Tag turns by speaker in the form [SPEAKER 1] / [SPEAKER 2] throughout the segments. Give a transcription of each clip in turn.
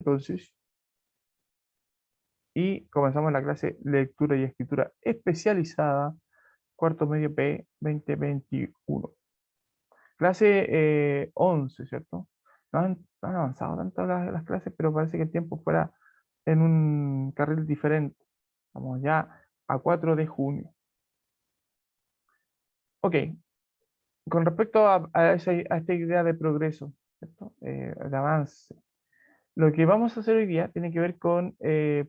[SPEAKER 1] entonces y comenzamos la clase Lectura y Escritura Especializada, cuarto medio P 2021. Clase 11, ¿cierto? No han avanzado tanto las clases, pero parece que el tiempo fuera en un carril diferente. Vamos ya a 4 de junio. Ok, con respecto a esta idea de progreso, ¿cierto? De avance, lo que vamos a hacer hoy día tiene que ver con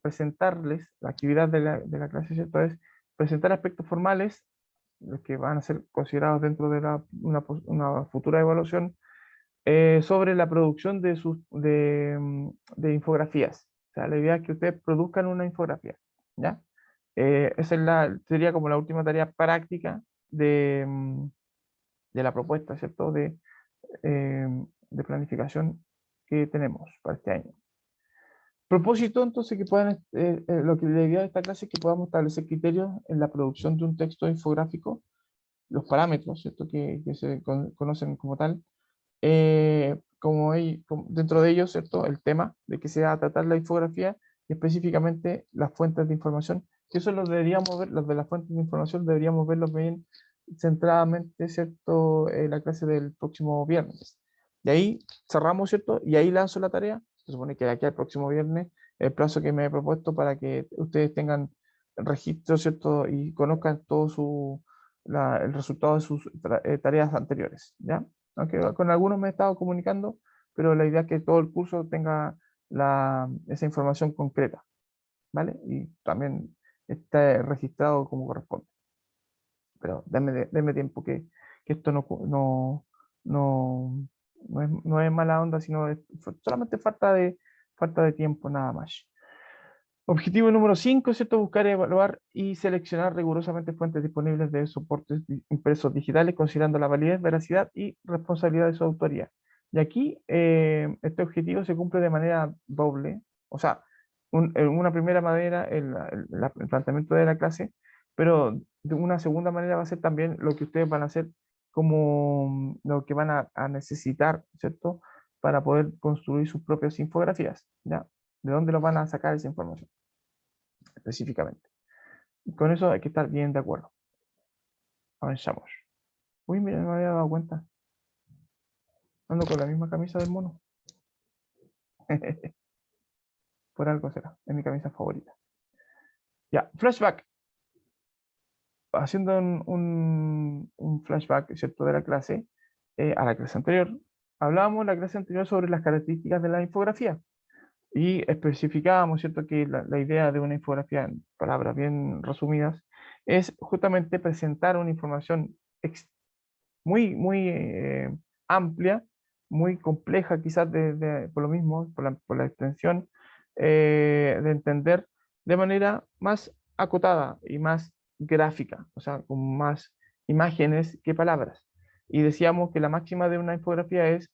[SPEAKER 1] presentarles la actividad de la clase, ¿cierto? Es presentar aspectos formales, los que van a ser considerados dentro de una futura evaluación, sobre la producción de infografías. O sea, la idea es que ustedes produzcan una infografía, ¿ya? Esa sería como la última tarea práctica de la propuesta, ¿cierto? De planificación que tenemos para este año. Propósito, entonces, que puedan, lo que la idea de esta clase es que podamos establecer criterios en la producción de un texto infográfico, los parámetros, ¿cierto? Que se conocen como tal, dentro de ellos, ¿cierto? El tema de que se va a tratar la infografía y específicamente las fuentes de información, que eso lo deberíamos ver, los de las fuentes de información deberíamos verlos bien centradamente, ¿cierto? En la clase del próximo viernes. De ahí cerramos, ¿cierto? Y ahí lanzo la tarea. Se supone que de aquí al próximo viernes, el plazo que me he propuesto para que ustedes tengan registro, ¿cierto? Y conozcan todo el resultado de sus tareas anteriores, ¿ya? Aunque con algunos me he estado comunicando, pero la idea es que todo el curso tenga esa información concreta, ¿vale? Y también esté registrado como corresponde. Pero denme tiempo que esto no, no es mala onda, sino es solamente falta de tiempo nada más. Objetivo número 5, ¿cierto? Buscar, evaluar y seleccionar rigurosamente fuentes disponibles de soportes impresos digitales, considerando la validez, veracidad y responsabilidad de su autoría. Y aquí este objetivo se cumple de manera doble, o sea, en una primera manera el planteamiento de la clase, pero de una segunda manera va a ser también lo que ustedes van a hacer como lo que van a necesitar, ¿cierto? Para poder construir sus propias infografías, ¿ya? ¿De dónde los van a sacar esa información específicamente? Con eso hay que estar bien de acuerdo. Avanzamos. Uy, mira, no me había dado cuenta. Ando con la misma camisa del mono. Por algo será. Es mi camisa favorita. Ya, flashback. Haciendo un flashback, ¿cierto? De la clase, a la clase anterior. Hablábamos en la clase anterior sobre las características de la infografía. Y especificábamos, ¿cierto?, que la idea de una infografía, en palabras bien resumidas, es justamente presentar una información muy amplia, muy compleja, quizás por lo mismo, por la extensión, de entender de manera más acotada y más gráfica, o sea, con más imágenes que palabras. Y decíamos que la máxima de una infografía es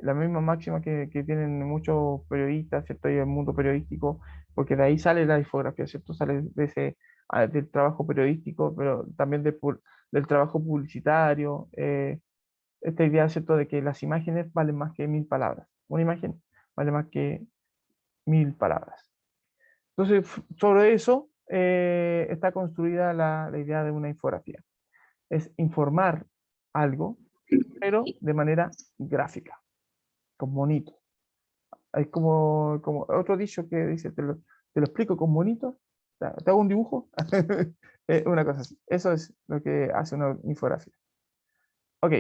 [SPEAKER 1] la misma máxima que tienen muchos periodistas, ¿cierto? Y el mundo periodístico, porque de ahí sale la infografía, ¿cierto? Sale del trabajo periodístico, pero también del trabajo publicitario. Esta idea, ¿cierto?, de que las imágenes valen más que 1000 palabras. Una imagen vale más que 1000 palabras. Entonces, sobre eso está construida la idea de una infografía. Es informar algo, pero de manera gráfica, con bonito. Hay como otro dicho que dice, te lo explico con bonito, te hago un dibujo, una cosa así. Eso es lo que hace una infografía. Ok,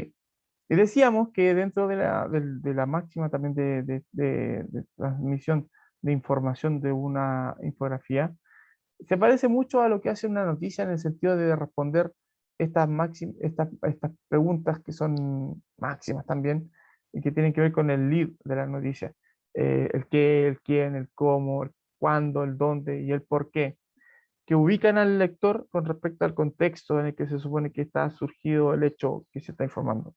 [SPEAKER 1] y decíamos que dentro de la máxima también de transmisión de información de una infografía, se parece mucho a lo que hace una noticia en el sentido de responder estas preguntas que son máximas también y que tienen que ver con el lead de la noticia. El qué, el quién, el cómo, el cuándo, el dónde y el por qué, que ubican al lector con respecto al contexto en el que se supone que está surgido el hecho que se está informando.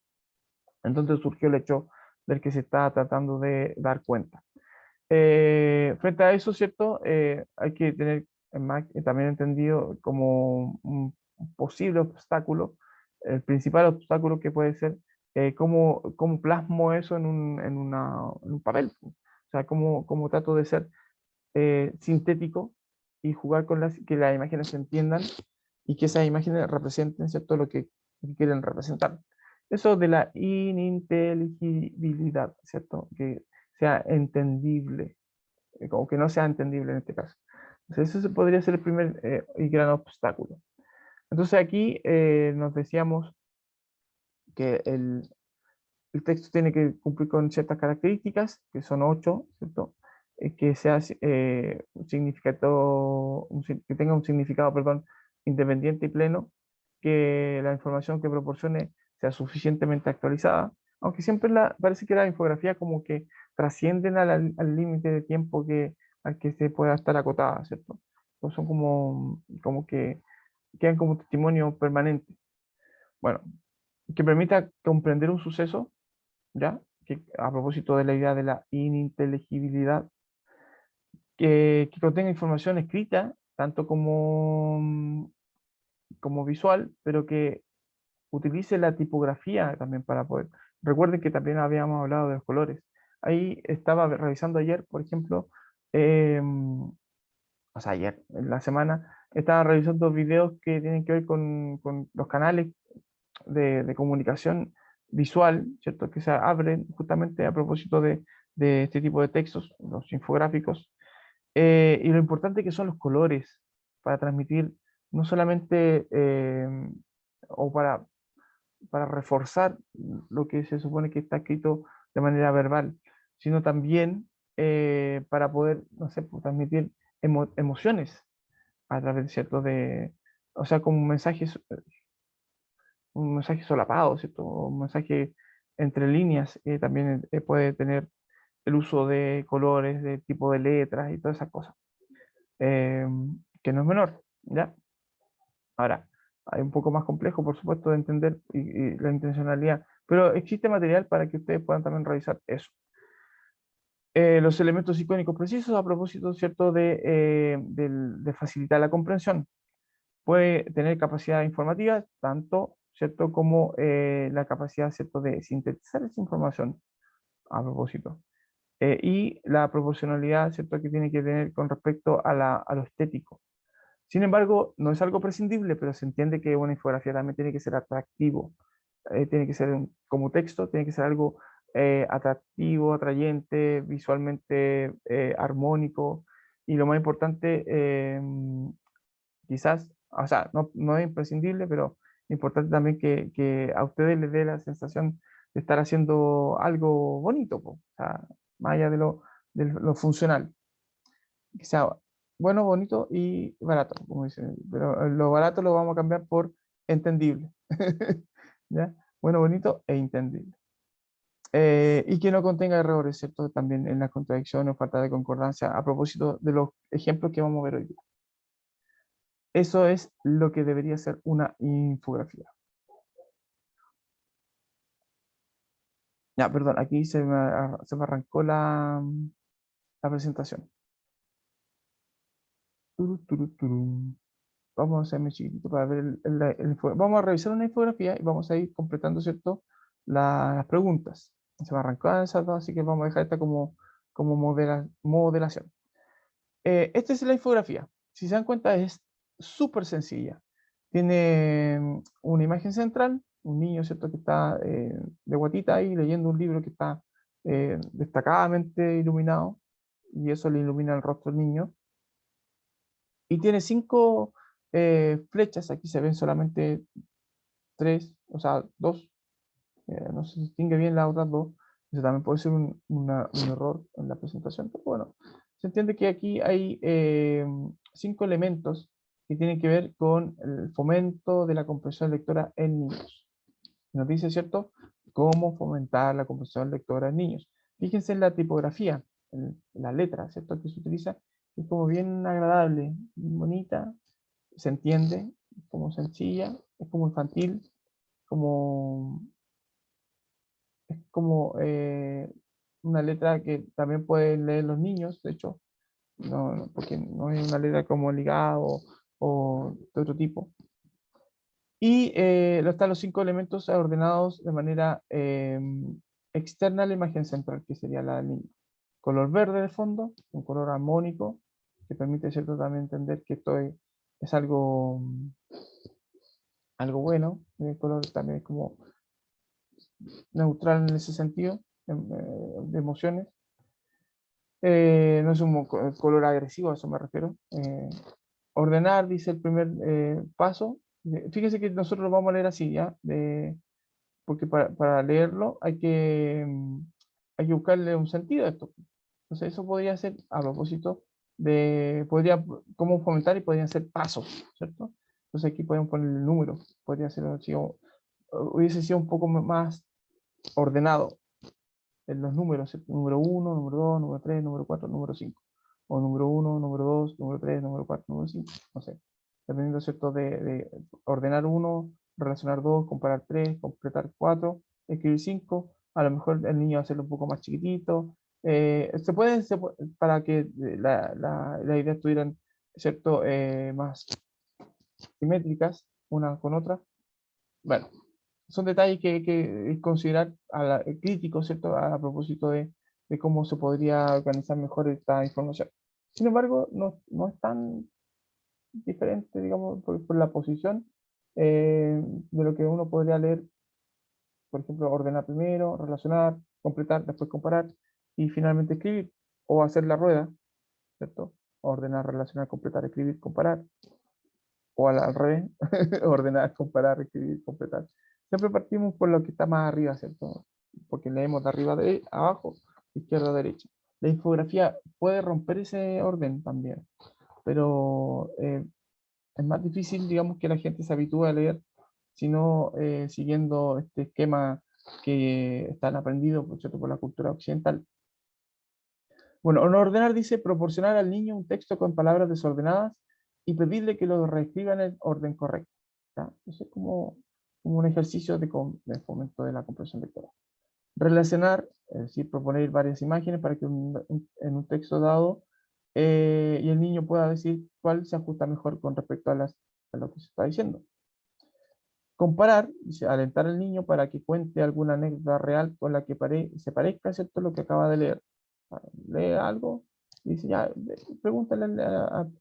[SPEAKER 1] Entonces surgió el hecho del que se está tratando de dar cuenta. Frente a eso, ¿cierto? Hay que tener también entendido como un posible obstáculo, el principal obstáculo que puede ser cómo plasmo eso en un papel. O sea, cómo trato de ser sintético y jugar con que las imágenes se entiendan y que esas imágenes representen, ¿cierto?, lo que quieren representar. Eso de la ininteligibilidad, ¿cierto? Que sea entendible, o que no sea entendible en este caso. Entonces, eso podría ser el primer y gran obstáculo. Entonces aquí nos decíamos que el texto tiene que cumplir con ciertas características, que son 8, ¿cierto? Que sea que tenga un significado, perdón, independiente y pleno, que la información que proporcione sea suficientemente actualizada, aunque siempre parece que la infografía como que trascienden al límite de tiempo al que se pueda estar acotada, ¿cierto? Entonces son como que quedan como testimonio permanente. Bueno, que permita comprender un suceso, ¿ya? Que, a propósito de la idea de la ininteligibilidad, que contenga información escrita, tanto como visual, pero que utilice la tipografía también para poder. Recuerden que también habíamos hablado de los colores. Ahí estaba revisando ayer, por ejemplo, o sea, ayer, en la semana, estaba revisando videos que tienen que ver con los canales de comunicación visual, ¿cierto? Que se abren justamente a propósito de este tipo de textos, los infográficos, y lo importante que son los colores para transmitir no solamente o para reforzar lo que se supone que está escrito de manera verbal, sino también para poder, no sé, pues, transmitir emociones a través, ¿cierto? O sea, como un mensaje solapado, ¿cierto? Un mensaje entre líneas, también puede tener el uso de colores, de tipo de letras y todas esas cosas, eh, que no es menor, ¿ya? Ahora, hay un poco más complejo, por supuesto, de entender y la intencionalidad, pero existe material para que ustedes puedan también revisar eso. Los elementos icónicos precisos a propósito, ¿cierto?, de facilitar la comprensión. Puede tener capacidad informativa, tanto, ¿cierto?, como la capacidad, ¿cierto?, de sintetizar esa información a propósito. Y la proporcionalidad, ¿cierto?, que tiene que tener con respecto a lo estético. Sin embargo, no es algo prescindible, pero se entiende que una infografía también tiene que ser atractivo, tiene que ser como texto, tiene que ser algo atractivo, atrayente, visualmente armónico, y lo más importante, quizás, o sea, no es imprescindible, pero importante también que a ustedes les dé la sensación de estar haciendo algo bonito, po. O sea, más allá de lo funcional, que sea bueno, bonito y barato, como dicen, pero lo barato lo vamos a cambiar por entendible, ¿ya? Bueno, bonito e entendible. Y que no contenga errores, ¿cierto? También en las contradicciones o falta de concordancia, a propósito de los ejemplos que vamos a ver hoy día. Eso es lo que debería ser una infografía. Ya, perdón, aquí se me arrancó la presentación. Turu. Vamos a hacerme chiquitito para ver Vamos a revisar una infografía y vamos a ir completando, ¿cierto?, las preguntas. Se me arrancó esas dos, así que vamos a dejar esta como modelación. Esta es la infografía. Si se dan cuenta, es súper sencilla. Tiene una imagen central, un niño, ¿cierto?, que está de guatita ahí leyendo un libro que está destacadamente iluminado, y eso le ilumina el rostro del niño. Y tiene 5 flechas, aquí se ven solamente 3, o sea, 2, no se distingue bien las otras 2, eso también puede ser un error en la presentación, pero bueno, se entiende que aquí hay 5 elementos que tienen que ver con el fomento de la comprensión lectora en niños. Nos dice, ¿cierto?, cómo fomentar la comprensión lectora en niños. Fíjense en la tipografía, en la letra, ¿cierto?, que se utiliza, que es como bien agradable, bien bonita, se entiende, como sencilla, es como infantil, como, es como una letra que también pueden leer los niños, de hecho, porque no es una letra como ligada o de otro tipo. Y están los 5 elementos ordenados de manera externa a la imagen central, que sería la del niño. color verde de fondo, un color armónico, que permite, ¿cierto?, también entender que esto es algo, algo bueno. El color también es como neutral en ese sentido, de emociones. No es un color agresivo, a eso me refiero. Ordenar, dice el primer paso. Fíjense que nosotros lo vamos a leer así, ¿ya? Porque para leerlo hay que buscarle un sentido a esto. Entonces eso podría ser, a propósito podría, como fomentar y podrían ser pasos, ¿cierto? Entonces aquí podemos poner el número, podría ser, hubiese sido un poco más ordenado en los números, ¿cierto? Número 1, número 2, número 3, número 4, número 5. O número 1, número 2, número 3, número 4, número 5. No sé. Dependiendo, ¿cierto? De ordenar 1, relacionar 2, comparar 3, completar 4, escribir 5. A lo mejor el niño hacerlo un poco más chiquitito. Para que las ideas estuvieran, ¿cierto? Más simétricas una con otra. Bueno, son detalles que hay que considerar críticos, ¿cierto? A propósito de cómo se podría organizar mejor esta información. Sin embargo, no es tan diferente, digamos, por la posición de lo que uno podría leer, por ejemplo, ordenar primero, relacionar, completar, después comparar y finalmente escribir o hacer la rueda, ¿cierto? Ordenar, relacionar, completar, escribir, comparar o al revés, ordenar, comparar, escribir, completar. Siempre partimos por lo que está más arriba, ¿cierto? Porque leemos de arriba a abajo, izquierda a derecha. La infografía puede romper ese orden también, pero es más difícil, digamos, que la gente se habitúe a leer, sino siguiendo este esquema que están aprendidos, por cierto, por la cultura occidental. Bueno, ordenar dice proporcionar al niño un texto con palabras desordenadas y pedirle que lo reescriba en el orden correcto. ¿Ya? Eso es como un ejercicio de fomento de la comprensión lectora. Relacionar, es decir, proponer varias imágenes para que en un texto dado y el niño pueda decir cuál se ajusta mejor con respecto a lo que se está diciendo. Comparar, dice, alentar al niño para que cuente alguna anécdota real con la que se parezca, ¿cierto?, lo que acaba de leer. Lee algo y dice, ya, pregúntale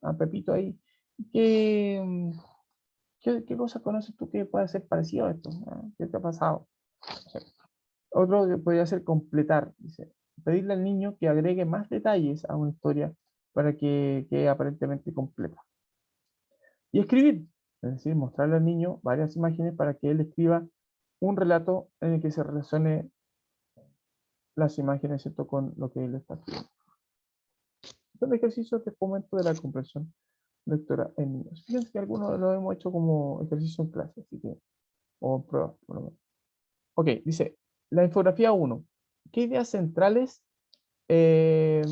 [SPEAKER 1] a Pepito ahí, ¿qué, qué cosas conoces tú que puede ser parecido a esto? ¿Qué te ha pasado? O sea, otro que podría ser completar, dice, pedirle al niño que agregue más detalles a una historia para que quede aparentemente completa. Y escribir, es decir, mostrarle al niño varias imágenes para que él escriba un relato en el que se relacione las imágenes, ¿cierto?, con lo que él está escribiendo. Son ejercicios de fomento de la comprensión lectora en niños. Fíjense que algunos lo hemos hecho como ejercicio en clase, así que, o pruebas, por lo menos. Ok, dice, la infografía 1. ¿Qué ideas centrales de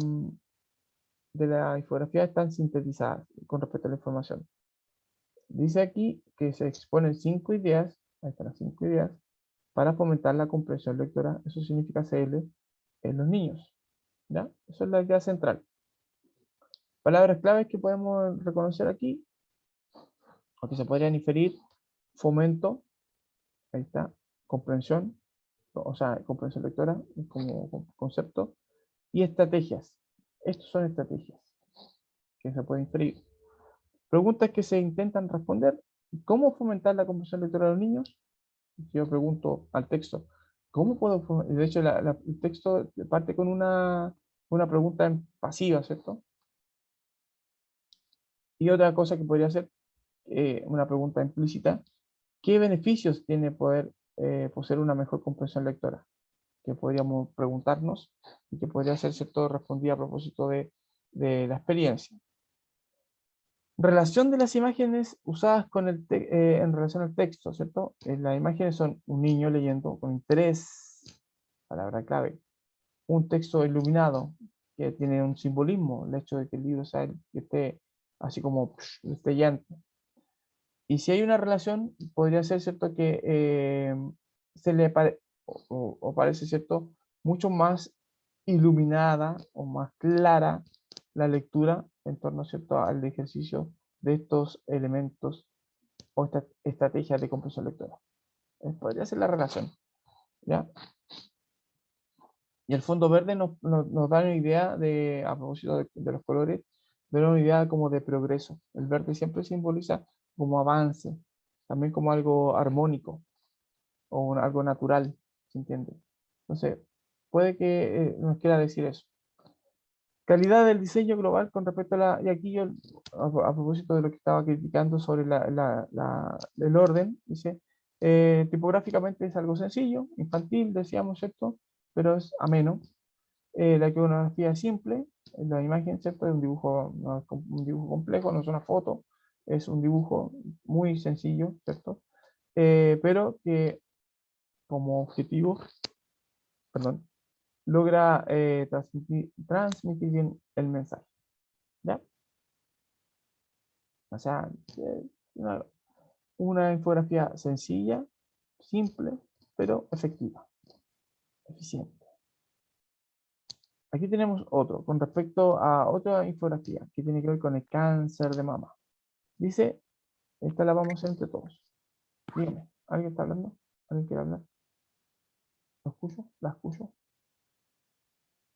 [SPEAKER 1] la infografía están sintetizadas con respecto a la información? Dice aquí que se exponen 5 ideas, ahí están las 5 ideas, para fomentar la comprensión lectora, eso significa CL, en los niños. ¿Ya? Esa es la idea central. Palabras claves que podemos reconocer aquí, o que se podrían inferir: fomento, ahí está, comprensión, o sea, comprensión lectora como concepto, y estrategias. Estos son estrategias que se pueden inferir. Preguntas que se intentan responder: ¿cómo fomentar la comprensión lectora de los niños? Yo pregunto al texto, ¿cómo puedo fomentar? De hecho, el texto parte con una pregunta pasiva, ¿cierto? Y otra cosa que podría ser una pregunta implícita: ¿qué beneficios tiene poder poseer una mejor comprensión lectora? Que podríamos preguntarnos y que podría ser, ¿cierto?, respondida a propósito de la experiencia. Relación de las imágenes usadas en relación al texto, ¿cierto? Las imágenes son un niño leyendo con interés, palabra clave. Un texto iluminado que tiene un simbolismo, el hecho de que el libro sea que esté así como destellante. Y si hay una relación, podría ser, ¿cierto?, que se le o parece, ¿cierto?, mucho más iluminada o más clara la lectura en torno, ¿cierto?, al ejercicio de estos elementos o estas estrategias de comprensión lectora. Podría ser la relación, ¿ya? Y el fondo verde nos da una idea de, a propósito de los colores, de una idea como de progreso. El verde siempre simboliza como avance, también como algo armónico o algo natural, ¿se entiende? Entonces, puede que nos quiera decir eso. Calidad del diseño global con respecto a la... Y aquí yo, a propósito de lo que estaba criticando sobre el orden, dice, tipográficamente es algo sencillo, infantil, decíamos, ¿cierto? Pero es ameno. La iconografía es simple, la imagen, ¿cierto? Es un dibujo, no es un dibujo complejo, no es una foto, es un dibujo muy sencillo, ¿cierto? Pero que como objetivo, perdón, logra transmitir bien el mensaje, ¿ya? O sea, una, una infografía sencilla, simple, pero efectiva, eficiente. Aquí tenemos otro, con respecto a otra infografía que tiene que ver con el cáncer de mama. Dice, esta la vamos a hacer entre todos. Dígame, ¿alguien está hablando? ¿Alguien quiere hablar? ¿Lo escucho? ¿La escucho?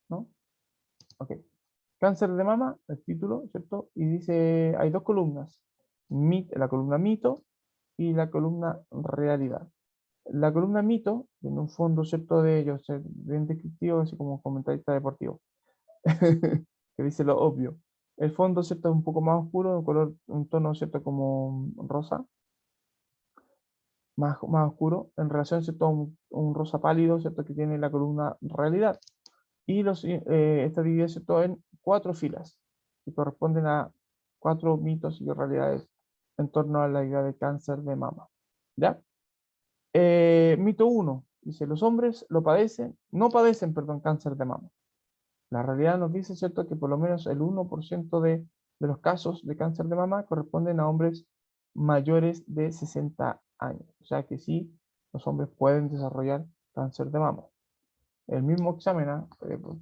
[SPEAKER 1] ¿No? Ok. Cáncer de mama, el título, ¿cierto? Y dice, hay dos columnas. La columna mito y la columna realidad. La columna mito tiene un fondo, ¿cierto? De ellos, bien descriptivo, así como un comentarista deportivo, que dice lo obvio. El fondo, ¿cierto? Es un poco más oscuro, un color, un tono, ¿cierto? Como rosa, más oscuro, en relación, ¿cierto? A un rosa pálido, ¿cierto? Que tiene la columna realidad. Y está dividido, ¿cierto? En 4 filas, que corresponden a 4 mitos y realidades en torno a la idea de cáncer de mama. ¿Ya? Mito 1 dice, los hombres no padecen, perdón, cáncer de mama. La realidad nos dice, ¿cierto?, que por lo menos el 1% de los casos de cáncer de mama corresponden a hombres mayores de 60 años. O sea que sí, los hombres pueden desarrollar cáncer de mama. El mismo examen,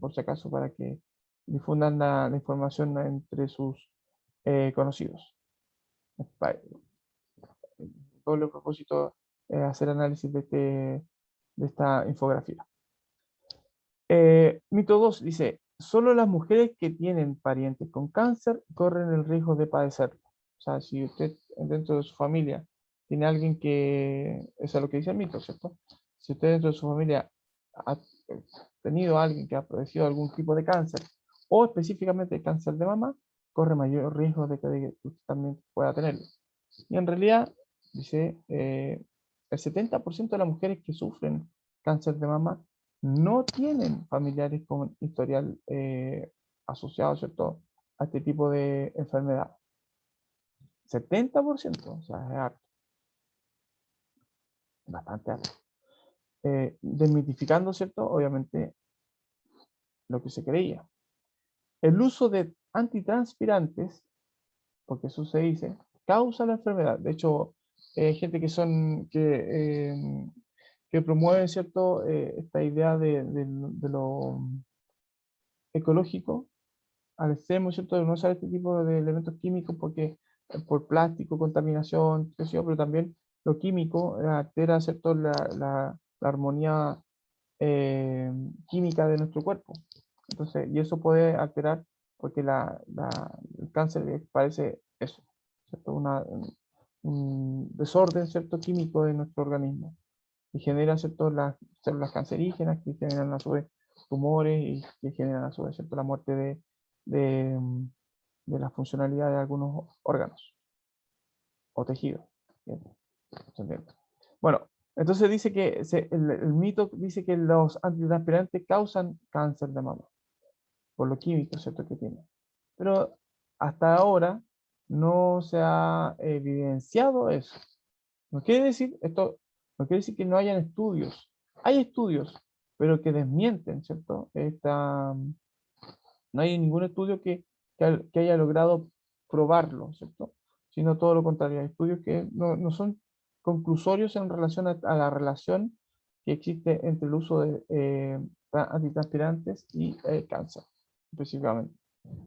[SPEAKER 1] por si acaso, para que difundan la información entre sus conocidos. Para doble propósito, hacer análisis de esta infografía. Mito 2 dice, solo las mujeres que tienen parientes con cáncer corren el riesgo de padecerlo. O sea, si usted dentro de su familia tiene alguien que, eso es lo que dice el mito, ¿cierto? Si usted dentro de su familia ha tenido a alguien que ha padecido algún tipo de cáncer, o específicamente cáncer de mama, corre mayor riesgo de que usted también pueda tenerlo. Y en realidad, dice, el 70% de las mujeres que sufren cáncer de mama no tienen familiares con historial asociado, ¿cierto?, a este tipo de enfermedad. 70%, o sea, es harto, bastante alto. Desmitificando, ¿cierto?, obviamente, lo que se creía. El uso de antitranspirantes, porque eso se dice, causa la enfermedad. De hecho, gente que promueve, ¿cierto?, esta idea de lo ecológico al extremo, ¿cierto?, de no usar este tipo de elementos químicos porque por plástico, contaminación, qué sé yo, pero también lo químico altera, ¿cierto?, la armonía química de nuestro cuerpo. Entonces, y eso puede alterar porque el cáncer parece eso, ¿cierto? Un desorden, ¿cierto?, químico de nuestro organismo y genera, ¿cierto?, las células cancerígenas que generan a su vez tumores y que generan a su vez, ¿cierto?, la muerte de, mm, de la funcionalidad de algunos órganos o tejidos. Bien, ¿se entiende? Bueno, entonces dice que el mito dice que los antitranspirantes causan cáncer de mama por lo químico, ¿cierto?, que tiene. Pero hasta ahora no se ha evidenciado eso. No quiere decir esto, no quiere decir que no hayan estudios. Hay estudios, pero que desmienten, ¿cierto? No hay ningún estudio que haya logrado probarlo, ¿cierto? Sino todo lo contrario. Hay estudios que no son conclusorios en relación a la relación que existe entre el uso de antitranspirantes y cáncer, específicamente.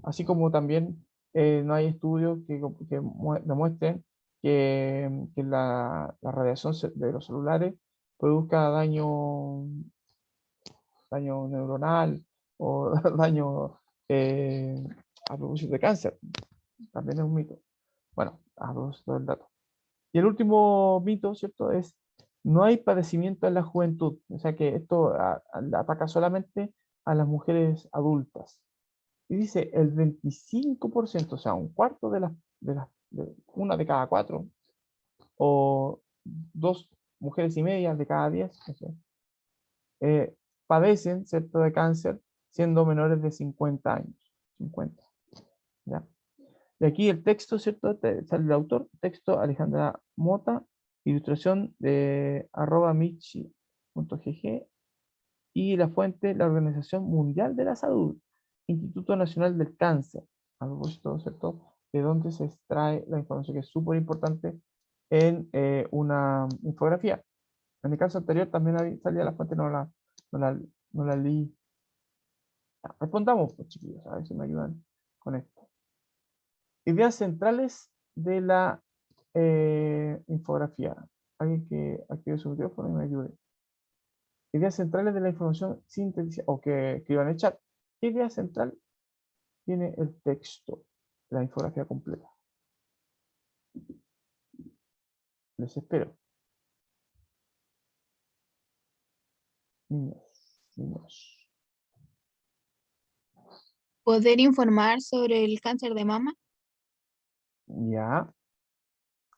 [SPEAKER 1] Así como también no hay estudios que demuestren que la radiación de los celulares produzca daño daño neuronal o daño a propósito de cáncer. También es un mito. Bueno, a propósito del dato. Y el último mito, ¿cierto? Es, no hay padecimiento en la juventud. O sea que esto ataca solamente a las mujeres adultas. Y dice el 25%, o sea, un cuarto una de cada cuatro, o dos mujeres y media de cada 10, no sé, padecen, ¿cierto?, de cáncer siendo menores de 50 años. 50, ¿ya? Y aquí el texto, ¿cierto? Sale el autor, texto Alejandra Mota, ilustración de @michi.gg, y la fuente, la Organización Mundial de la Salud, Instituto Nacional del Cáncer. A propósito, ¿cierto?, de dónde se extrae la información, que es súper importante en una infografía. En el caso anterior también salía la fuente, no la, no la leí. Ya, respondamos, pues, chiquillos, a ver si me ayudan con esto. Ideas centrales de la infografía. Alguien que active su micrófono y me ayude. Ideas centrales de la información sintetizada, o que escriban en el chat. ¿Qué idea central tiene el texto, la infografía completa? Les espero. Niños, niños.
[SPEAKER 2] Poder informar sobre el cáncer de mama.
[SPEAKER 1] Ya,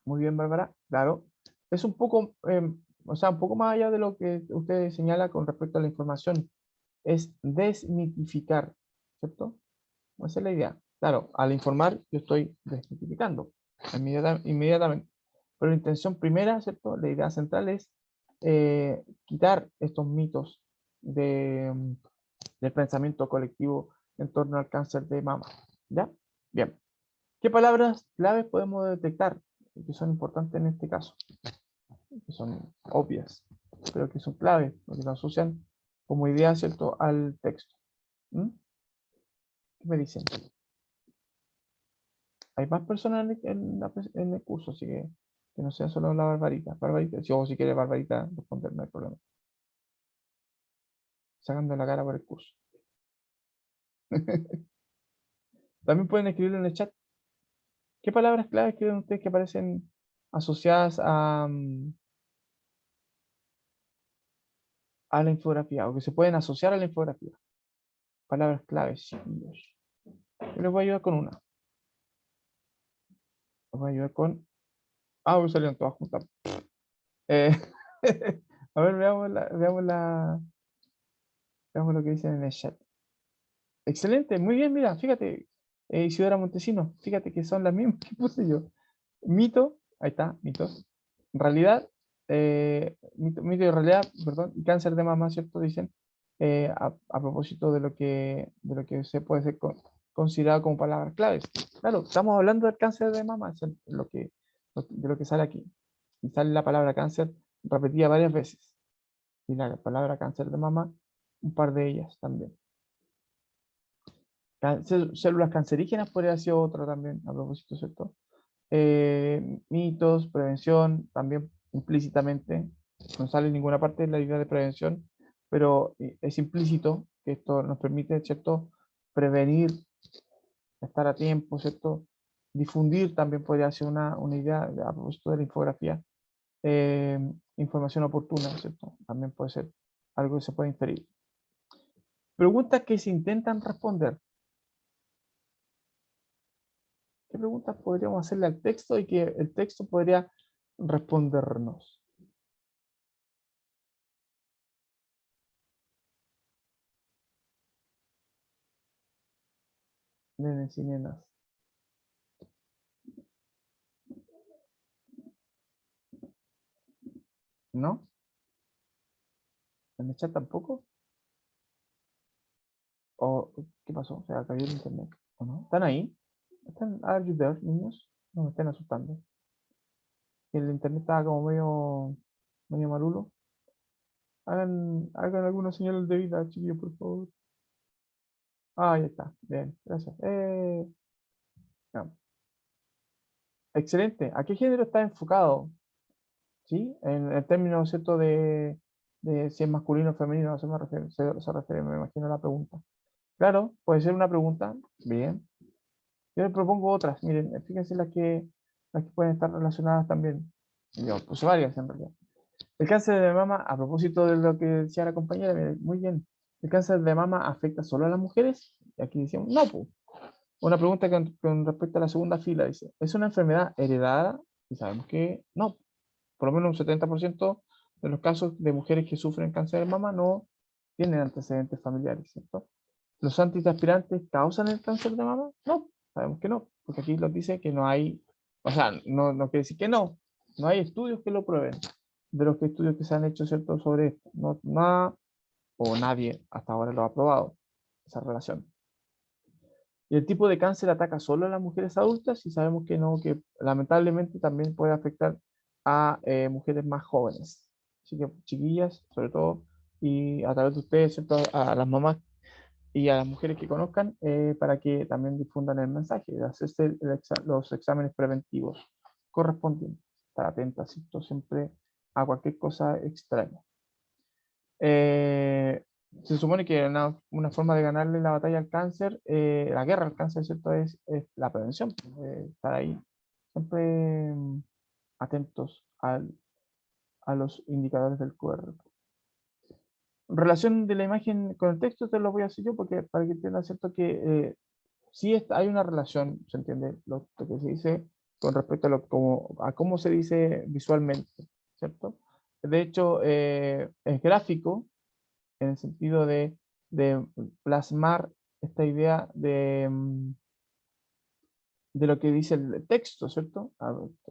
[SPEAKER 1] muy bien, Bárbara. Claro. Es un poco, o sea, un poco más allá de lo que usted señala con respecto a la información. Es desmitificar, ¿cierto? Esa es la idea. Claro, al informar yo estoy desmitificando inmediatamente. Pero la intención primera, ¿cierto? La idea central es quitar estos mitos del pensamiento colectivo en torno al cáncer de mama. ¿Ya? Bien. ¿Qué palabras claves podemos detectar que son importantes en este caso? Que son obvias, pero que son claves, porque nos asocian como idea, ¿cierto?, al texto. ¿Mm? ¿Qué me dicen? Hay más personas en el curso, así que no sea solo la Barbarita. Barbarita, si quiere Barbarita responder, no hay problema. Sacando la cara por el curso. También pueden escribirlo en el chat. ¿Qué palabras claves creen ustedes que aparecen asociadas a la infografía, o que se pueden asociar a la infografía? Palabras claves, chiquillos. Yo les voy a ayudar con una. Les voy a ayudar con... Ah, hoy salieron todas juntas. Eh, a ver, veamos lo que dicen en el chat. Excelente, muy bien, mira, fíjate, Isidora Montesino, fíjate que son las mismas que puse yo. Mito, ahí está, mitos. Realidad, mito y realidad, perdón, y cáncer de mama, ¿cierto? Dicen, a propósito de lo que se puede ser considerado como palabras claves. Claro, estamos hablando del cáncer de mama, es de lo que sale aquí. Y sale la palabra cáncer repetida varias veces. Y la palabra cáncer de mama, un par de ellas también. Células cancerígenas podría haber sido otro también, a propósito, ¿cierto? Mitos, prevención, también implícitamente, no sale en ninguna parte de la idea de prevención, pero es implícito que esto nos permite, ¿cierto?, prevenir, estar a tiempo, ¿cierto? Difundir también podría ser una idea a propósito de la infografía. Información oportuna, ¿cierto? También puede ser algo que se puede inferir. Preguntas que se intentan responder. ¿Qué preguntas podríamos hacerle al texto y que el texto podría respondernos? Nenes y nenas. ¿No? ¿En el chat tampoco? ¿O qué pasó? ¿Se ha caído el internet? ¿O no? ¿Están ahí? ¿Are you there, niños? No me estén asustando. El internet estaba como medio malulo. Hagan algunos señales de vida, chiquillos, por favor. Ah, ahí está. Bien, gracias. Ya. Excelente. ¿A qué género está enfocado? ¿Sí? En términos, ¿cierto?, de si es masculino o femenino, se refiere, me imagino, a la pregunta. Claro, puede ser una pregunta, bien. Yo les propongo otras, miren, fíjense las que pueden estar relacionadas también. Yo puse varias en realidad. El cáncer de mama, a propósito de lo que decía la compañera, miren, muy bien. ¿El cáncer de mama afecta solo a las mujeres? Y aquí decíamos, no, pues. Una pregunta con respecto a la segunda fila, dice, ¿es una enfermedad heredada? Y sabemos que no. Por lo menos un 70% de los casos de mujeres que sufren cáncer de mama no tienen antecedentes familiares, ¿cierto? ¿Los antitranspirantes causan el cáncer de mama? No, sabemos que no, porque aquí nos dice que no hay, o sea, no quiere decir que no hay estudios que lo prueben. De los estudios que se han hecho, ¿cierto?, sobre esto, no, nada o nadie hasta ahora lo ha probado, esa relación. ¿Y el tipo de cáncer ataca solo a las mujeres adultas? Y sabemos que no, que lamentablemente también puede afectar a mujeres más jóvenes. Así que, chiquillas, sobre todo, y a través de ustedes, ¿cierto?, a las mamás y a las mujeres que conozcan, para que también difundan el mensaje, de hacerse los exámenes preventivos correspondientes, estar atentas, ¿cierto?, siempre a cualquier cosa extraña. Se supone que una forma de ganarle la batalla al cáncer, la guerra al cáncer, ¿cierto? Es la prevención, estar ahí siempre atentos a los indicadores del cuerpo. Relación de la imagen con el texto, te lo voy a hacer yo porque para que entiendan, ¿cierto? Que sí hay una relación, ¿se entiende? Lo que se dice con respecto a cómo se dice visualmente, ¿cierto? De hecho, es gráfico en el sentido de plasmar esta idea de lo que dice el texto, ¿cierto?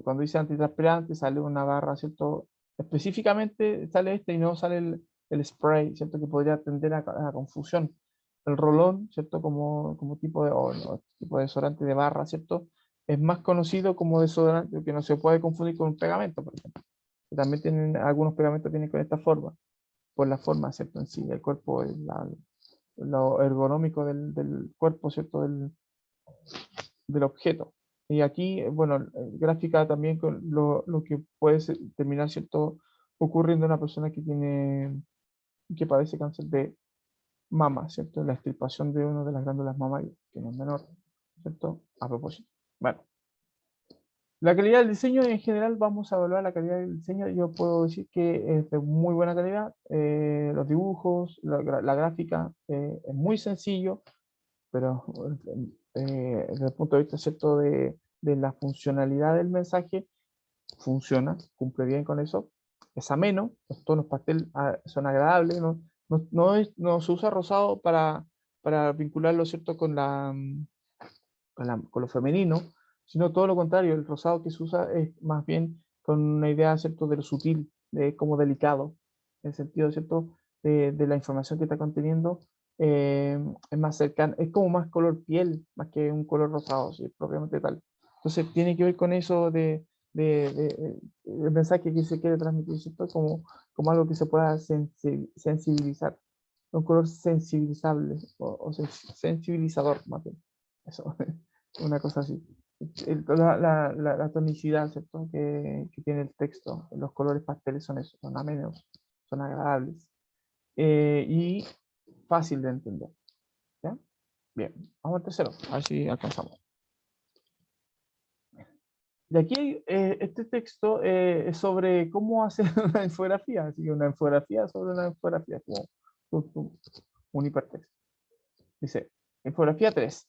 [SPEAKER 1] Cuando dice antitranspirante sale una barra, ¿cierto? Específicamente sale este y no sale el spray, ¿cierto? Que podría tender a la confusión. El rolón, ¿cierto? Como tipo tipo de desodorante de barra, ¿cierto? Es más conocido como desodorante, que no se puede confundir con un pegamento, por ejemplo. Que también algunos pegamentos vienen con esta forma, por la forma, ¿cierto? En sí, el cuerpo, lo ergonómico del cuerpo, ¿cierto? Del objeto. Y aquí, bueno, gráfica también con lo que puede terminar, ¿cierto?, ocurriendo en una persona que padece cáncer de mama, ¿cierto? La extirpación de una de las glándulas mamarias, que no es menor, ¿cierto? A propósito. Bueno, la calidad del diseño en general, vamos a evaluar la calidad del diseño. Yo puedo decir que es de muy buena calidad. Los dibujos, la gráfica, es muy sencillo, pero desde el punto de vista, ¿cierto?, de la funcionalidad del mensaje, funciona, cumple bien con eso, es ameno, los tonos pastel son agradables, no se usa rosado para vincularlo, ¿cierto?, con lo femenino, sino todo lo contrario, el rosado que se usa es más bien con una idea, ¿cierto?, de lo sutil, de como delicado, en el sentido, ¿cierto?, de la información que está conteniendo, es más cercano, es como más color piel, más que un color rosado, ¿sí?, propiamente tal. Entonces tiene que ver con eso el mensaje que se quiere transmitir, ¿cierto?, como algo que se pueda sensibilizar, un color sensibilizable o sensibilizador, más bien. Eso, una cosa así. La tonicidad, ¿cierto?, que tiene el texto, los colores pasteles son eso, son amenos, son agradables y fácil de entender. ¿Ya? Bien, vamos al tercero, a ver si alcanzamos. De aquí, este texto es sobre cómo hacer una infografía, así que una infografía sobre una infografía, como un hipertexto. Dice, infografía 3.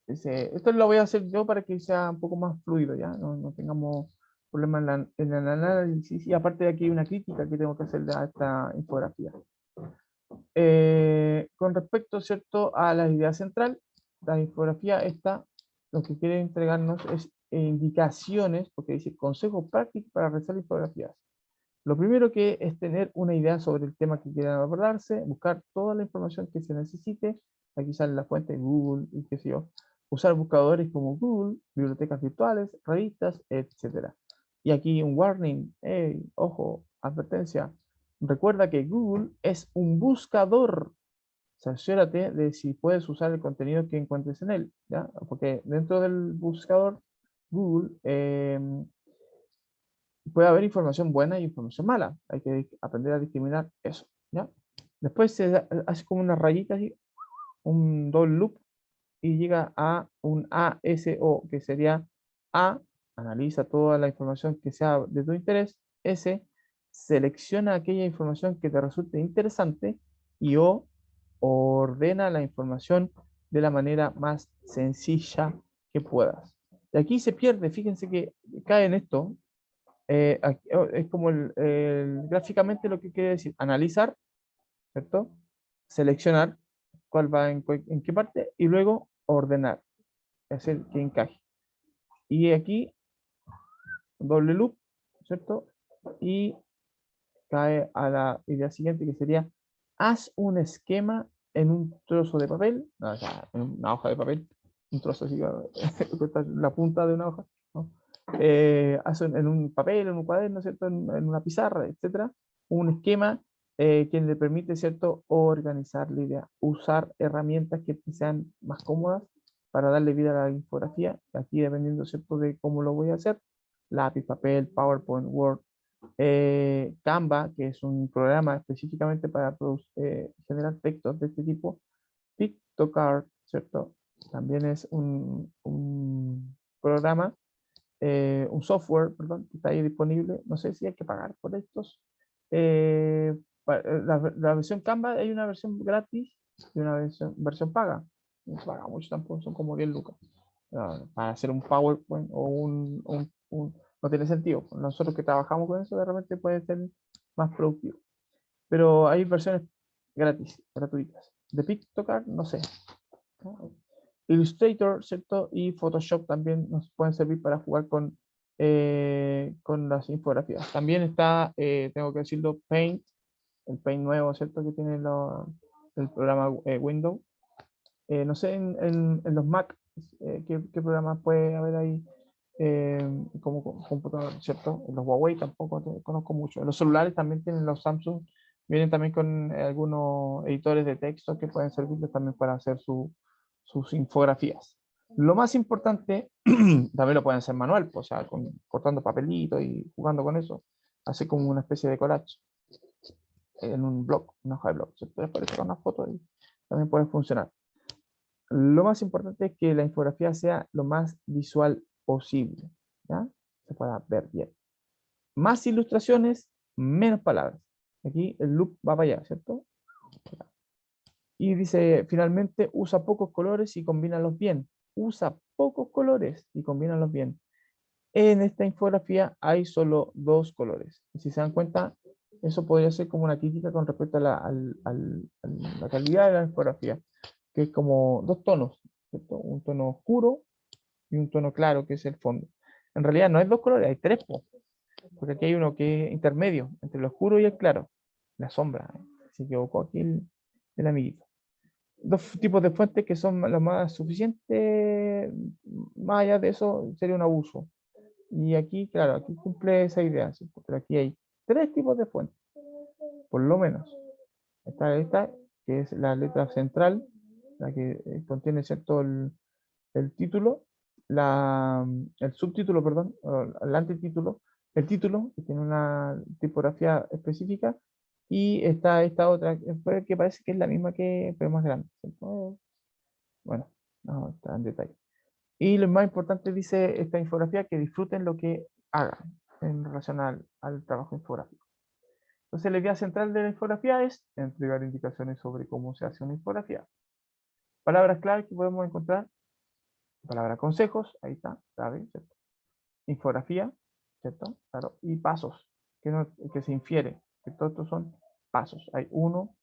[SPEAKER 1] Dice, esto lo voy a hacer yo para que sea un poco más fluido, ¿ya? No tengamos problemas en el análisis. Y aparte de aquí hay una crítica que tengo que hacerle a esta infografía. Con respecto, ¿cierto?, a la idea central, la infografía esta, lo que quiere entregarnos es indicaciones, porque dice consejos prácticos para realizar infografías. Lo primero que es tener una idea sobre el tema que quieran abordarse, buscar toda la información que se necesite, aquí sale la fuente de Google y qué sé yo, usar buscadores como Google, bibliotecas virtuales, revistas, etc. Y aquí un warning, hey, ojo, advertencia, recuerda que Google es un buscador, cerciórate de si puedes usar el contenido que encuentres en él, ¿ya? Porque dentro del buscador Google puede haber información buena y información mala. Hay que aprender a discriminar eso, ¿ya? Después se hace como unas rayitas y un doble loop y llega a un ASO, que sería A, analiza toda la información que sea de tu interés, S, selecciona aquella información que te resulte interesante y O, ordena la información de la manera más sencilla que puedas. Y aquí se pierde, fíjense que cae en esto, es como gráficamente lo que quiere decir, analizar, ¿cierto? Seleccionar cuál va en qué parte y luego ordenar, hacer que encaje. Y aquí, doble loop, ¿cierto? Y cae a la idea siguiente que sería, haz un esquema en un trozo de papel, no, o sea, en una hoja de papel, un trozo así, la punta de una hoja, ¿no? Haz en un papel, en un cuaderno, ¿cierto? En una pizarra, etcétera, un esquema que le permite, ¿cierto?, organizar la idea, usar herramientas que sean más cómodas para darle vida a la infografía, aquí dependiendo, ¿cierto?, de cómo lo voy a hacer, lápiz, papel, PowerPoint, Word, Canva, que es un programa específicamente para generar textos de este tipo, Pictocar, ¿cierto? También es un programa, un software, perdón, que está ahí disponible. No sé si hay que pagar por estos. La versión Canva, hay una versión gratis y una versión paga. No se paga mucho tampoco, son como 10 lucas. Para hacer un PowerPoint o no tiene sentido. Nosotros que trabajamos con eso, de repente puede ser más productivo. Pero hay versiones gratis, gratuitas. De Pictocar, no sé. Illustrator, ¿cierto? Y Photoshop también nos pueden servir para jugar con las infografías. También está, tengo que decirlo, Paint, el Paint nuevo, ¿cierto? Que tiene el programa Windows. No sé, en los Mac, ¿qué programas puede haber ahí como computador, ¿cierto? En los Huawei tampoco conozco mucho. En los celulares también tienen los Samsung, vienen también con algunos editores de texto que pueden servirles también para hacer sus infografías. Lo más importante, también lo pueden hacer manual, pues, o sea, cortando papelitos y jugando con eso, así como una especie de collage en un blog, una hoja de blog, ¿cierto? Les parece una foto y también puede funcionar. Lo más importante es que la infografía sea lo más visual posible, ¿ya? Se pueda ver bien. Más ilustraciones, menos palabras. Aquí el loop va para allá, ¿cierto? Y dice, finalmente, usa pocos colores y combínalos bien. Usa pocos colores y combínalos bien. En esta infografía hay solo 2 colores. Y si se dan cuenta, eso podría ser como una crítica con respecto a la calidad de la infografía, que es como 2 tonos, ¿cierto? Un tono oscuro y un tono claro, que es el fondo. En realidad no hay 2 colores, hay 3, porque aquí hay uno que es intermedio entre el oscuro y el claro, la sombra. Se equivocó aquí el amiguito. 2 tipos de fuentes que son las más suficientes, más allá de eso sería un abuso. Y aquí, claro, aquí cumple esa idea, ¿cierto? Pero aquí hay 3 tipos de fuentes, por lo menos. Está esta, que es la letra central, la que contiene, ¿cierto?, el título, el subtítulo, perdón, o el antitítulo, el título, que tiene una tipografía específica, y está esta otra, que parece que es la misma pero más grande, ¿cierto? Bueno, no está en detalle. Y lo más importante, dice esta infografía, que disfruten lo que hagan en relación al trabajo infográfico. Entonces, la idea central de la infografía es entregar indicaciones sobre cómo se hace una infografía. Palabras clave que podemos encontrar: palabra consejos, ahí está, clave, ¿cierto? Infografía, ¿cierto? Claro, y pasos, que se infiere, que todos estos son pasos. Hay 1,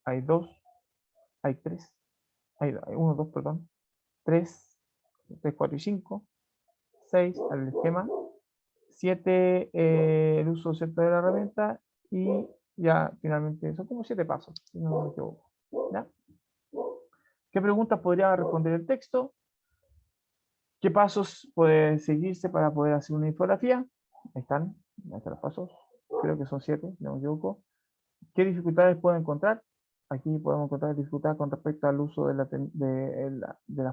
[SPEAKER 1] hay 2, hay 3, hay 1, 2, perdón, 3, 3, 4 y 5, 6, el esquema, 7, el uso, ¿cierto?, de la herramienta, y ya finalmente son como 7 pasos, si no me equivoco. ¿Ya? ¿Qué preguntas podría responder el texto? ¿Qué pasos puede seguirse para poder hacer una infografía? Ahí están los pasos. Creo que son 7, si no me equivoco. ¿Qué dificultades puedo encontrar? Aquí podemos encontrar dificultades con respecto al uso de la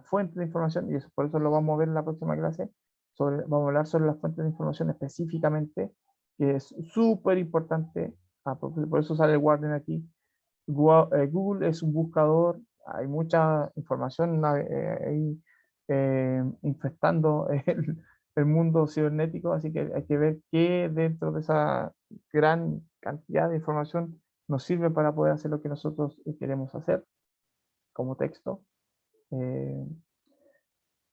[SPEAKER 1] fuente de información, y eso, por eso lo vamos a ver en la próxima clase, vamos a hablar sobre las fuentes de información específicamente, que es súper importante. Por eso sale el Warden aquí. Google es un buscador, hay mucha información ahí infestando el mundo cibernético, así que hay que ver qué dentro de esa gran cantidad de información nos sirve para poder hacer lo que nosotros queremos hacer como texto. Eh,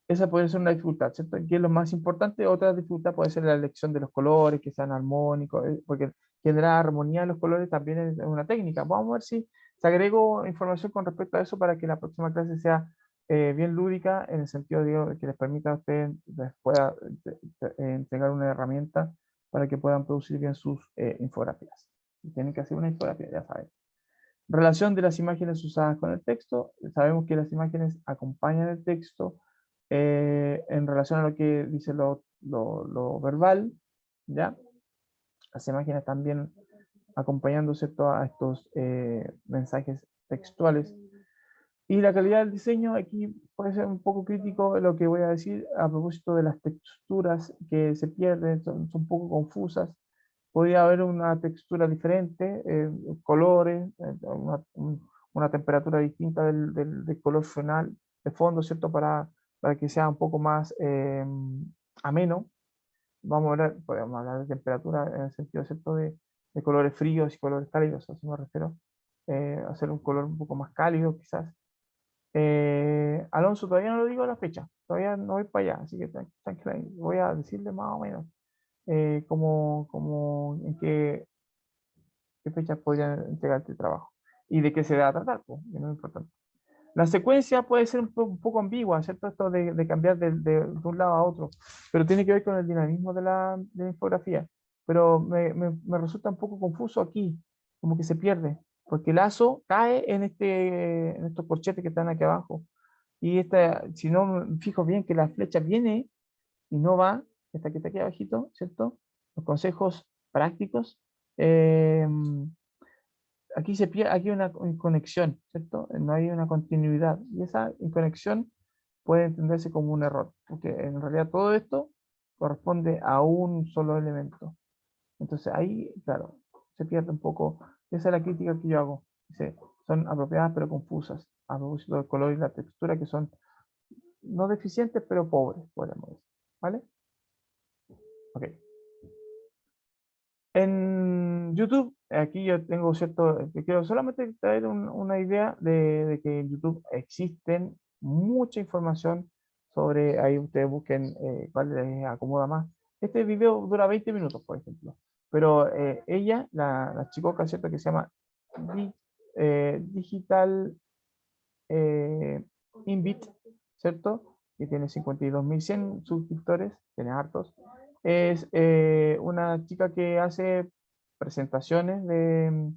[SPEAKER 1] Esa puede ser una dificultad, ¿cierto? ¿Qué es lo más importante? Otra dificultad puede ser la elección de los colores, que sean armónicos, porque generar armonía de los colores también es una técnica. Vamos a ver si te agrego información con respecto a eso para que la próxima clase sea bien lúdica, en el sentido de que les permita a ustedes les pueda entregar una herramienta para que puedan producir bien sus infografías. Si tienen que hacer una infografía, ya saben. Relación de las imágenes usadas con el texto. Sabemos que las imágenes acompañan el texto en relación a lo que dice lo verbal, ¿ya? Las imágenes también acompañando, ¿cierto?, a estos mensajes textuales. Y la calidad del diseño, aquí puede ser un poco crítico lo que voy a decir a propósito de las texturas que se pierden, son un poco confusas. Podría haber una textura diferente, colores, una temperatura distinta del color final de fondo, ¿cierto? Para que sea un poco más ameno. Podemos hablar de temperatura en el sentido, ¿cierto? De colores fríos y colores cálidos, a eso me refiero. Hacer un color un poco más cálido, quizás. Alonso, todavía no lo digo la fecha, todavía no voy para allá, así que tranquila, voy a decirle más o menos en qué fechas podrían entregarte el trabajo y de qué se va a tratar, pues, que no es importante. La secuencia puede ser un poco ambigua, ¿cierto? Esto de cambiar de un lado a otro, pero tiene que ver con el dinamismo de la infografía. Pero me resulta un poco confuso aquí, como que se pierde, porque el lazo cae en estos corchetes que están aquí abajo. Y si no me fijo bien que la flecha viene y no va, esta que está aquí abajito, ¿cierto? Los consejos prácticos. eh, Aquí se pierde, aquí hay una inconexión, ¿cierto? No hay una continuidad. Y esa inconexión puede entenderse como un error, porque en realidad todo esto corresponde a un solo elemento. Entonces ahí, claro, se pierde un poco. Esa es la crítica que yo hago. Dice, son apropiadas pero confusas, a propósito del color y la textura, que son no deficientes pero pobres, podríamos decir. ¿Vale? Ok. En YouTube, aquí yo tengo que quiero solamente traer una idea de que en YouTube existen mucha información sobre, ahí ustedes busquen cuál les acomoda más. Este video dura 20 minutos, por ejemplo, pero ella, la chicoca, ¿cierto? Que se llama Digital Invit, ¿cierto? Que tiene 52.100 suscriptores, tiene hartos. Es una chica que hace presentaciones de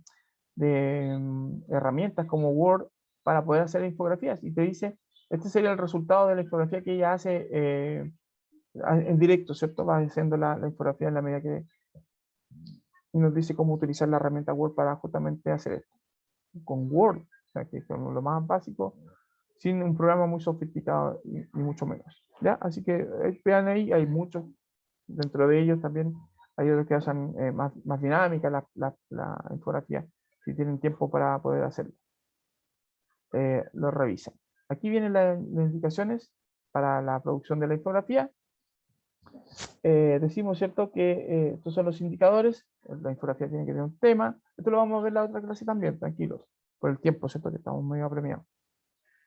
[SPEAKER 1] herramientas como Word para poder hacer infografías y te dice, este sería el resultado de la infografía que ella hace en directo, ¿cierto? Va haciendo la infografía en la medida que y nos dice cómo utilizar la herramienta Word para justamente hacer esto. Con Word, o sea, que es como lo más básico, sin un programa muy sofisticado y mucho menos. ¿Ya? Así que vean ahí, hay muchos, dentro de ellos también hay otros que hacen más dinámica la infografía, si tienen tiempo para poder hacerlo. Lo revisan. Aquí vienen las indicaciones para la producción de la infografía. Decimos, ¿cierto?, que estos son los indicadores. La infografía tiene que tener un tema. Esto lo vamos a ver en la otra clase también, tranquilos, por el tiempo, ¿cierto?, que estamos medio apremiados.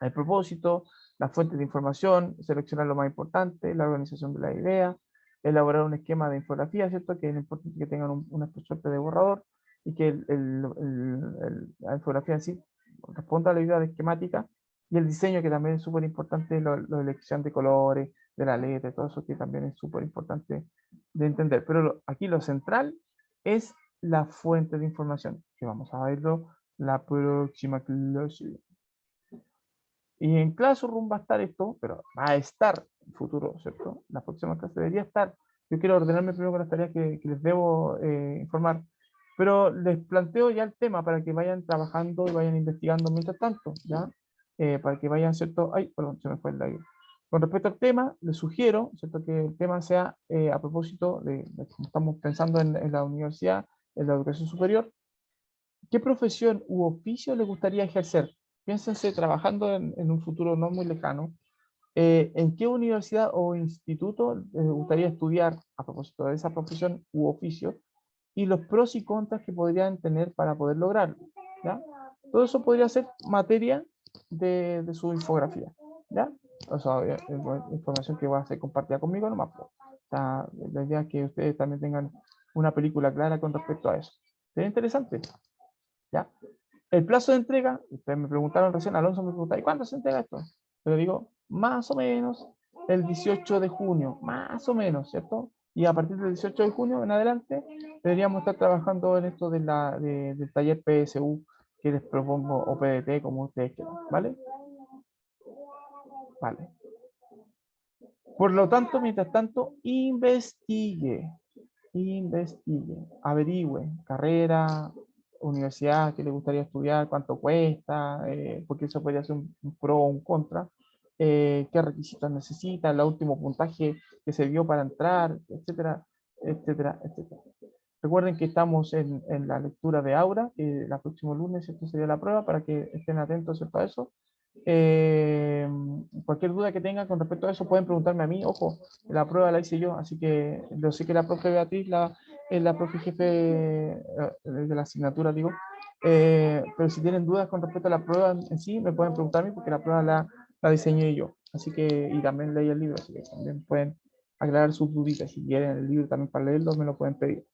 [SPEAKER 1] El propósito, las fuentes de información, seleccionar lo más importante, la organización de la idea, elaborar un esquema de infografía, ¿cierto? Que es importante que tengan una suerte de borrador y que la infografía en sí responda a la idea de esquemática, y el diseño, que también es súper importante, la elección de colores, de la letra, todo eso que también es súper importante de entender. Pero aquí lo central es la fuente de información, que vamos a verlo la próxima clase. Y en Classroom va a estar esto, pero va a estar en futuro, ¿cierto? La próxima clase debería estar. Yo quiero ordenarme primero con las tareas que les debo informar, pero les planteo ya el tema para que vayan trabajando y vayan investigando mientras tanto, ¿ya? Para que vayan, ¿cierto? Ay, perdón, se me fue el aire. Con respecto al tema, les sugiero, ¿cierto?, que el tema sea a propósito de cómo estamos pensando en la universidad, en la educación superior. ¿Qué profesión u oficio les gustaría ejercer? Piénsense trabajando en un futuro no muy lejano. ¿En qué universidad o instituto les gustaría estudiar a propósito de esa profesión u oficio? Y los pros y contras que podrían tener para poder lograrlo, ¿ya? Todo eso podría ser materia de su infografía, ¿ya? O sea, información que va a ser compartida conmigo nomás, pues. O sea, la idea es que ustedes también tengan una película clara con respecto a eso. Sería interesante, ¿ya? El plazo de entrega, ustedes me preguntaron recién, Alonso me preguntaba, ¿y cuándo se entrega esto? Pero digo, más o menos el 18 de junio, más o menos, ¿cierto? Y a partir del 18 de junio en adelante deberíamos estar trabajando en esto del taller PSU que les propongo, o PDT, como ustedes quieran, ¿vale? Vale. Por lo tanto, mientras tanto, investigue, averigüe, carrera, universidad que le gustaría estudiar, cuánto cuesta, porque eso podría ser un pro o un contra, qué requisitos necesita, el último puntaje que se dio para entrar, etcétera, etcétera, etcétera. Recuerden que estamos en la lectura de Aura, que el próximo lunes esto sería la prueba, para que estén atentos, ¿cierto?, a eso. Eh, Cualquier duda que tengan con respecto a eso pueden preguntarme a mí. Ojo, la prueba la hice yo, así que yo sé que la profe Beatriz es la profe jefe de la asignatura, digo. Pero si tienen dudas con respecto a la prueba en sí, me pueden preguntar a mí porque la prueba la diseñé yo. Así que, y también leí el libro, así que también pueden aclarar sus duditas. Si quieren el libro también para leerlo, me lo pueden pedir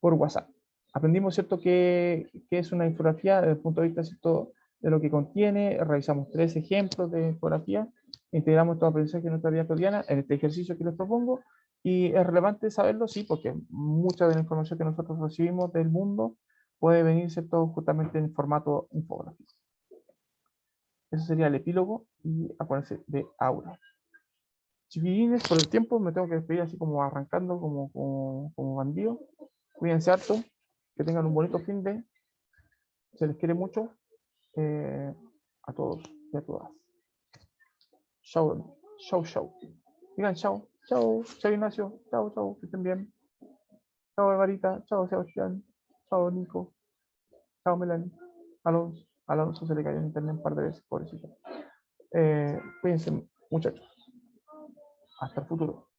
[SPEAKER 1] por WhatsApp. Aprendimos, ¿cierto?, que es una infografía desde el punto de vista, ¿cierto?, de lo que contiene. Realizamos 3 ejemplos de infografía, integramos todo aprendizaje en nuestra vida cotidiana en este ejercicio que les propongo, y es relevante saberlo, sí, porque mucha de la información que nosotros recibimos del mundo puede venir, ¿cierto?, justamente en formato infográfico. Eso sería el epílogo, y acuérdense de Aura. Chiquilines, por el tiempo me tengo que despedir así como arrancando, como bandido. Cuídense harto, que tengan un bonito fin de, se les quiere mucho, a todos y a todas. Chau, chau, chau. Digan chau, chau, chau Ignacio, chau, chau, que estén bien. Chau Marita, chau Sebastián, chau Nico, chau Melanie. Alonso se le cayó en internet un par de veces, pobrecito. Cuídense, muchachos. Hasta el futuro.